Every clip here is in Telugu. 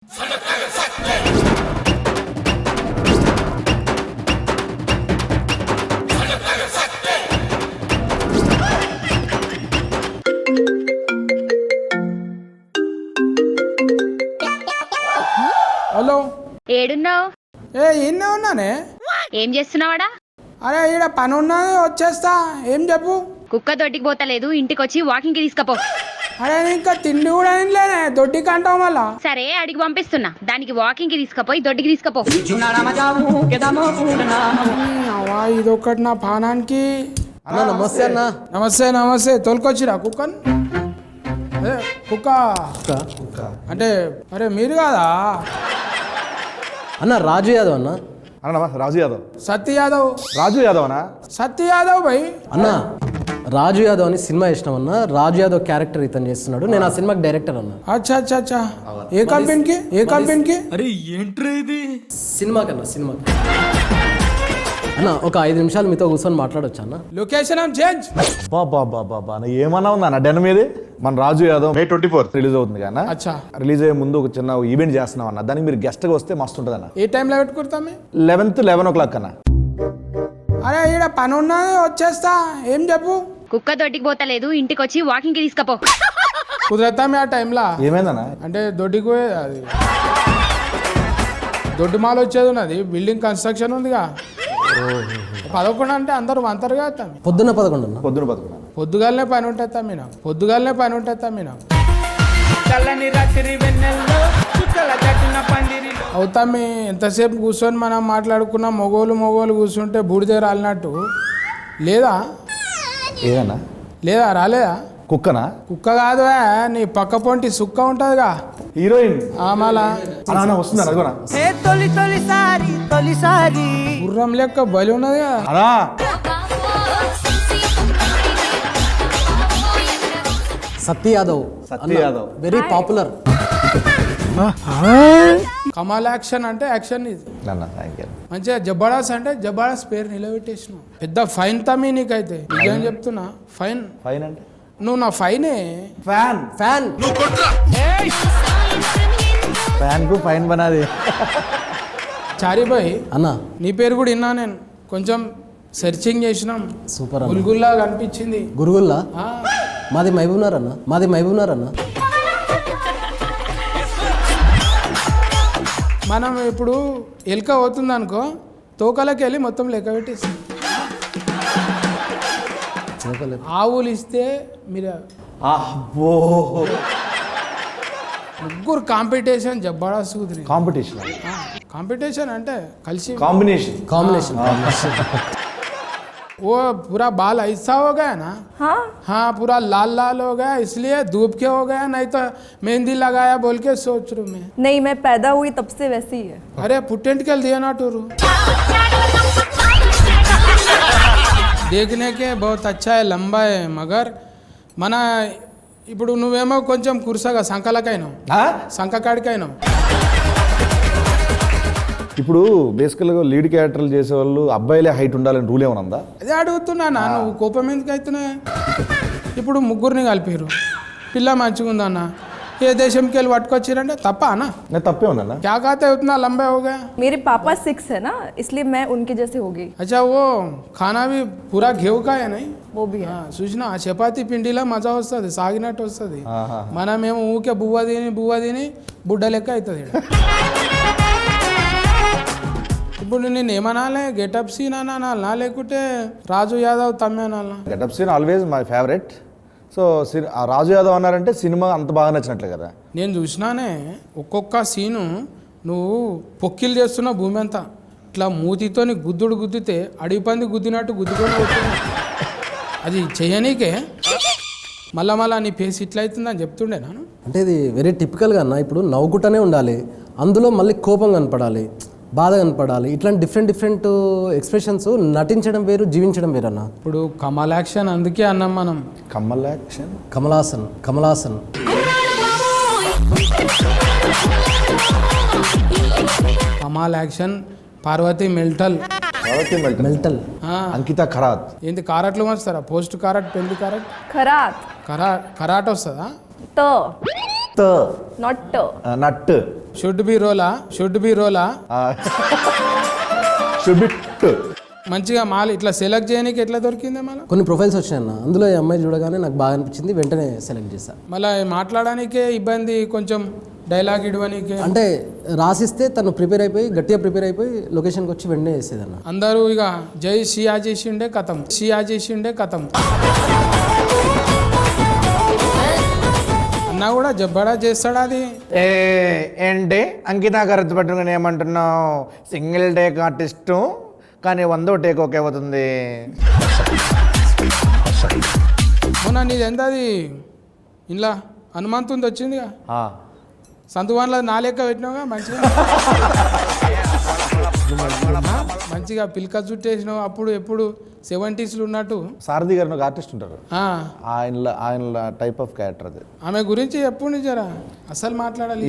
హలో, ఏడున్నావు? ఈయనే ఉన్నానే. ఏం చేస్తున్నావాడా? అరే ఈడ పని ఉన్నది, వచ్చేస్తా. ఏం చెప్పు. కుక్క దొడ్డికి పోతలేదు, ఇంటికి వచ్చి వాకింగ్ కి తీసుకపో. అరే ఇంకా తిండి కూడా తినలేనే, దొడ్డికి అంటావు మళ్ళా. సరే అడిగి పంపిస్తున్నా, దానికి వాకింగ్ కి తీసుకపోయి దొడ్డికి తీసుకపో. అవా ఇదొకటి నా పానానికి. అన్న నమస్తే అన్న. నమస్తే నమస్తే. తోలుకొచ్చిరా కుక్కను? అదే కుక్క అంటే అరే మీరు కాదా అన్న? రాజు యాదవ్ అన్న. అన్న రాజు యాదవ్. సత్య యాదవ్. రాజు యాదవ్ అన్నా? సత్య యాదవ్ భయ్. అన్న రాజు యాదవ్ అని సినిమా చేసినాం అన్న. రాజు యాదవ్ క్యారెక్టర్ ఇతను చేస్తున్నాడు. నేను ఆ సినిమాకి డైరెక్టర్ అన్న. అచ్చా అచ్చా అచ్చా. ఏ కంపెనీకి? ఏ కంపెనీకి? అరే ఏంట్రా ఇది? సినిమాకి అన్న, సినిమాకి. అన్న ఒక 5 నిమిషాలు మీతో కూర్చొని మాట్లాడొచ్చా అన్న? Location change. బాబా ఏమన్నా ఉందా అన్న డెన్ మీది? మన రాజు యాదవ్ May 24 రిలీజ్ అవుతుంది కదా. అచ్చా. రిలీజ్ అయ్యే ముందు ఒక చిన్న ఈవెంట్ చేస్తున్నాం అన్న. దానికి మీరు గెస్ట్ గా వస్తే మస్తు ఉంటుంది అన్న. ఏ టైంలో పెట్టుకుంటామే? 11 o'clock అన్న. అరే ఈడ పని ఉన్నది, వచ్చేస్తా. ఏం చెప్పు. కుక్క దొడ్డికి పోతలేదు, ఇంటికి వచ్చి వాకింగ్ కి తీసుకపో. కుదరతామే ఆ టైంలో? ఏమైందన్న? అంటే దొడ్డికి పోయే అది దొడ్డి మాల వచ్చేది ఉన్నది, బిల్డింగ్ కన్స్ట్రక్షన్ ఉందిగా. 11 అంటే అందరూ అంతరుగా అవుతాం. పొద్దున్న 11 అన్న. పొద్దున 11. పొద్దుగాలనే పని ఉంటుంది తమ్మిన, పొద్దుగాలనే పని ఉంటుంది తమ్మిన. అవుతామి. ఎంతసేపు కూర్చొని మనం మాట్లాడుకున్న మొగోలు కూర్చుంటే బూడిదే రాలినట్టు. లేదా ఏదన్నా? లేదా రాలేదా? కుక్కనా? కుక్క కాదు, నీ పక్క పొంటి సుక్క ఉంటుందిగా, హీరోయిన్. మళ్ళా వస్తుంది అదగోనా? గుర్రం లెక్క బలి ఉన్నదిగా. అనా సత్య యాదవ్. సత్య యాదవ్ వెరీ పాపులర్. కమాల్ యాక్షన్ అంటే యాక్షన్ ఇది. మంచిగా జబర్దస్త్ అంటే జబర్దస్త్ పేరు నిలబెట్టేసినావు. పెద్ద ఫైన్ తమ్మి నీకైతే, నిజం చెప్తున్నా. ఫైన్. ఫైన్ అంటే నువ్వు నా ఫైనే. ఫ్యాన్. ఫ్యాన్. ఫ్యాన్ కు ఫైన్ బనాది. చారిబాయ్ అన్న నీ పేరు కూడా విన్నా నేను. కొంచెం సెర్చింగ్ చేసినాం. సూపర్ అన్న. గుల్గుల్లా కనిపించింది. గురుగుల్లా? మాది మహబూబ్నగర్ అన్న. మాది మహబూబ్నగర్ అన్న. మనం ఇప్పుడు ఎలుక అవుతుంది అనుకో, తోకలకి వెళ్ళి మొత్తం లెక్క పెట్టేస్తాం. ఆవులు ఇస్తే మీరు ముగ్గురు కాంపిటీషన్ జబర్దస్త్ కుదిరి. కాంపిటీషన్ అంటే కలిసి కాంబినేషన్. वो पूरा बाल ऐसा हो गया ना. हाँ पूरा लाल लाल हो गया, इसलिए धूप के हो गया. नहीं तो मेहंदी लगाया बोल के सोच रू मैं. नहीं, मैं पैदा हुई तब से वैसी ही है. अरे पुटेंट के दिया ना टूरू. देखने के बहुत अच्छा है, लंबा है, मगर मना ఇప్పుడు నువ్వేమో కొంచెం కురుసగా సంకలకైనావు, సంకకాడికైనావు. ఇప్పుడు బేసికల్గా లీడ్ క్యారెక్టర్లు చేసేవాళ్ళు అబ్బాయిలే హైట్ ఉండాలని రూల్ ఏమైనా ఉందా? అదే అడుగుతున్నా. నువ్వు కోపం ఎందుకు అవుతున్నా? ఇప్పుడు ముగ్గురిని కలిపారు, పిల్ల మంచిగా ఉందన్న, ఏ దేశంకి వెళ్ళి పట్టుకొచ్చారంటే తప్ప అన్న? తప్పే ఉందన్న. क्या कहते हैं उतना लंबा हो गया? मेरे पापा 6 है ना, इसलिए मैं उनके जैसे हो गई. अच्छा वो खाना भी पूरा घेव का है नहीं? वो भी है. చూసినా చపాతీ పిండిలో మజా వస్తుంది, సాగినట్టు వస్తుంది. మనమేమో ఊకే బువ్వ తిని బుడ్డ లెక్క అవుతుంది. ఇప్పుడు నేను ఏమనాలే, గెటప్ సీన్ అనాలా లేకుంటే రాజు యాదవ్ తమ్మే అనాలా? Getup scene always my favourite. So Raju Yadav అన్నారంటే సినిమా అంత బాగా నచ్చినట్లే కదా. నేను చూసినానే ఒక్కొక్క సీను నువ్వు పొక్కిలు చేస్తున్న భూమి అంతా ఇట్లా మూతితోని గుద్దితే అడవి పంది గుద్దినట్టు గుద్దుకొని పోతున్నా. అది చేయనీకే మళ్ళా నీ ఫేస్ ఇట్లా అవుతుందని చెప్తుండే నాను. అంటే ఇది వెరీ టిపికల్గా అన్న. ఇప్పుడు నవ్వుకుంటూనే ఉండాలి, అందులో మళ్ళీ కోపం కనపడాలి, బాధ కనపడాలి. ఇట్లాంటి డిఫరెంట్ ఎక్స్ప్రెషన్స్ నటించడం వేరు, జీవించడం వేరు అన్న. ఇప్పుడు కమల్ యాక్షన్ అందుకే అన్నాం మనం. కమల్ యాక్షన్, కమలాసన్. కమాల్ యాక్షన్, పార్వతి మెల్టల్. అంకిత ఖరాత్. ఏంటి కారట్లు వస్తారా? పోస్ట్ కారట్, పెళ్లి కారట్, खरात. కరాట్ వస్తుందా? तो Not t. Not should be రోలా షుడ్ బి మంచిగా మాల్ ఇట్లా సెలెక్ట్ చేయడానికి ఎట్లా దొరికిందే మళ్ళీ కొన్ని ప్రొఫైల్స్ వచ్చాయన్న, అందులో ఈ అమ్మాయి చూడగానే నాకు బాగా అనిపించింది, వెంటనే సెలెక్ట్ చేశాను. మళ్ళీ మాట్లాడడానికే ఇబ్బంది, కొంచెం డైలాగ్ ఇవ్వడానికే. అంటే రాసిస్తే తను గట్టిగా ప్రిపేర్ అయిపోయి లొకేషన్కి వచ్చి వెంటనే చేసేదన్న. అందరూ ఇక జై షియా చేసిండే కథం అన్నా కూడా జబ్బడా చేస్తాడా అది. ఏంటి అంకితా గారు పట్టుకుని ఏమంటున్నావు? సింగిల్ టేక్ ఆర్టిస్టు కానీ 100వ టేక్ ఓకే అవుతుంది. మొన్న నీది ఎంత అది ఇంట్లో హనుమంతుంది వచ్చిందిగా, సంతువాన్లో నా లెక్క పెట్టినావుగా మంచిగా పిల్క చుట్టేసినావు. అప్పుడు ఎప్పుడు 70s ఉన్నట్టు. సారథి గారు ఒక ఆర్టిస్ట్ ఉంటారు, ఆ, ఆయన టైప్ ఆఫ్ క్యారెక్టర్ అది. ఆమె గురించి ఎప్పుడు నిజరా అసలు మాట్లాడాలి.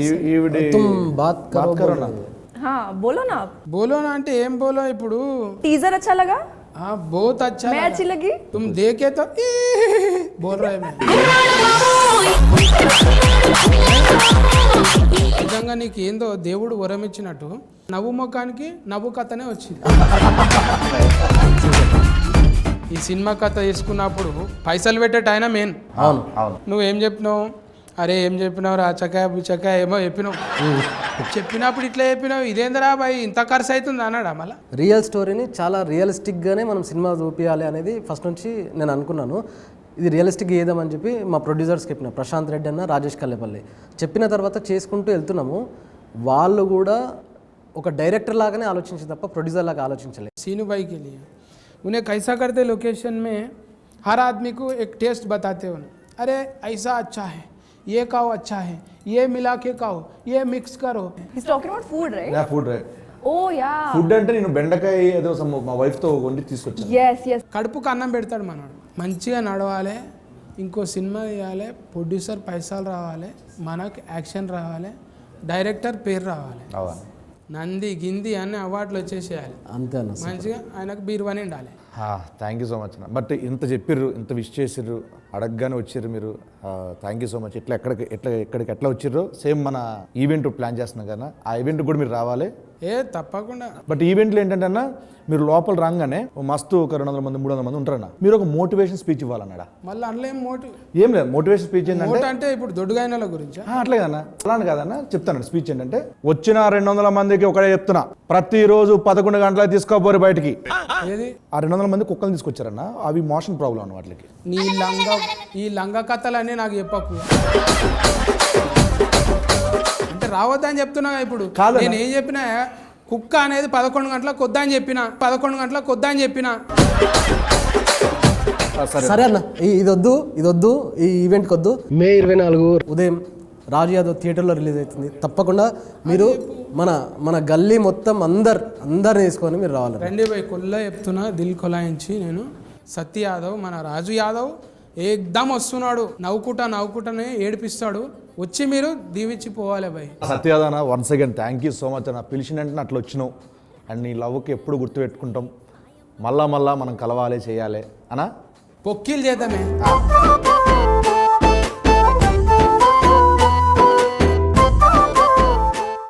బాత్ కరో నా. हाँ बोलो ना आप. బోలోనా అంటే ఏం బోలో ఇప్పుడు. टीजर अच्छा लगा? हाँ बहुत अच्छा मैं लगा। अच्छी लगी? तुम देखे तो बोल रहे मैं నిజంగా నీకు ఏందో దేవుడు వరం ఇచ్చినట్టు నవ్వు ముఖానికి నవ్వు కథనే వచ్చింది. ఈ సినిమా కథ తీసుకున్నప్పుడు పైసలు పెట్టేట ఆయన మెయిన్. అవును. నువ్వేం చెప్పినావు? అరే ఏం చెప్పినావు రా చకాయ బుచ్చకాయ ఏమో చెప్పినావు. చెప్పినప్పుడు ఇట్లా చెప్పినావు, ఇదేందరా బాయ్ ఇంత ఖర్చు అవుతుంది అన్నాడా మళ్ళీ. రియల్ స్టోరీని చాలా రియలిస్టిక్గానే మనం సినిమా చూపించాలి అనేది ఫస్ట్ నుంచి నేను అనుకున్నాను. ఇది రియలిస్టిక్ చేద్దామని చెప్పి మా ప్రొడ్యూసర్స్ చెప్పిన ప్రశాంత్ రెడ్డి అన్న రాజేష్ కల్లేపల్లి చెప్పిన తర్వాత చేసుకుంటూ వెళ్తున్నాము. వాళ్ళు కూడా ఒక డైరెక్టర్ లాగానే ఆలోచించి తప్ప ప్రొడ్యూసర్ లాగా ఆలోచించలేదు. सीनू भाई के लिए उन्हें कैसा करते लोकेशन में हर आदमी को एक टेस्ट बताते हो, अरे ऐसा अच्छा है, ये खाओ अच्छा है, ये मिला के खाओ, ये मिक्स करो. He's talking about food, right? Food Oh yeah. Food అంటే నేను బెండకాయ ఏదో మా వైఫ్తో వండి తీసుకొచ్చాను. Yes. కడుపుకు అన్నం పెడతాడు మనోడు. మంచిగా నడవాలి, ఇంకో సినిమా తీయాలి, ప్రొడ్యూసర్ పైసలు రావాలి, మనకు యాక్షన్ రావాలి, డైరెక్టర్ పేరు రావాలి, నంది గింది అన్ని అవార్డులు వచ్చేసేయాలి. అంతే అన్న. మంచిగా ఆయనకు బీరువాని ఉండాలి. థ్యాంక్ యూ సో మచ్ అన్న. బట్ ఇంత చెప్పిర్రు, ఇంత విష్ చేసిర్రు, అడగగానే వచ్చిర్రు మీరు. Thank you so much. ఎక్కడికి ఎట్లా వచ్చిర్రు సేమ్ మన ఈవెంట్ ప్లాన్ చేస్తున్నాం కదా, ఆ ఈవెంట్ కూడా మీరు రావాలి. తప్పకుండా. బట్ ఈవెంట్లో ఏంటంటే అన్న మీరు లోపల రాగానే మస్తు ఒక 200 మంది 300 మంది ఉంటారన్న, మీరు ఒక మోటివేషన్ స్పీచ్ ఇవ్వాలన్నాడా. మళ్ళీ అందులో ఏం లేదు మోటివేషన్ స్పీచ్ ఏంటంటే అంటే ఇప్పుడు దొడ్డుగాయనల గురించి అట్లే కదన్నా, అలానే కాదన్న చెప్తాను. స్పీచ్ ఏంటంటే వచ్చిన 200 మందికి ఒకటే చెప్తున్నా, ప్రతిరోజు 11 గంటలకు తీసుకోపోరు బయటికి. ఏది ఆ 200 మంది కుక్కలు తీసుకొచ్చారన్న, అవి మోషన్ ప్రాబ్లం అన్న వాటికి. ఈ లంగా కథలన్నీ నాకు చెప్పకు. అంటే రావద్దని చెప్తున్నా ఇప్పుడు. నేను ఏం చెప్పినా కుక్క అనేది 11 గంటలకు వద్దని చెప్పిన. సరే అన్న, ఇది వద్దు ఈ ఈవెంట్కి వద్దు. మే 24 ఉదయం రాజు యాదవ్ థియేటర్లో రిలీజ్ అవుతుంది. తప్పకుండా మీరు మన గల్లీ మొత్తం అందరిని తీసుకొని మీరు రావాలి. రండి పోయి కొల్ల చెప్తున్నా, దిల్ కొలాయించి నేను సత్య యాదవ్ మన రాజు యాదవ్ ఏకదమ్ వస్తున్నాడు, నవ్వుకుంటానే ఏడిపిస్తాడు. వచ్చి మీరు దీవించి పోవాలి భయ్. సత్యాదన once again thank you so much అన్న. పిలిచినంటే అట్లా వచ్చినావు అండ్ నీ లవ్కి ఎప్పుడు గుర్తుపెట్టుకుంటాం. మళ్ళా మనం కలవాలి చేయాలి అన్నా. పొక్కిలు చేద్దామే.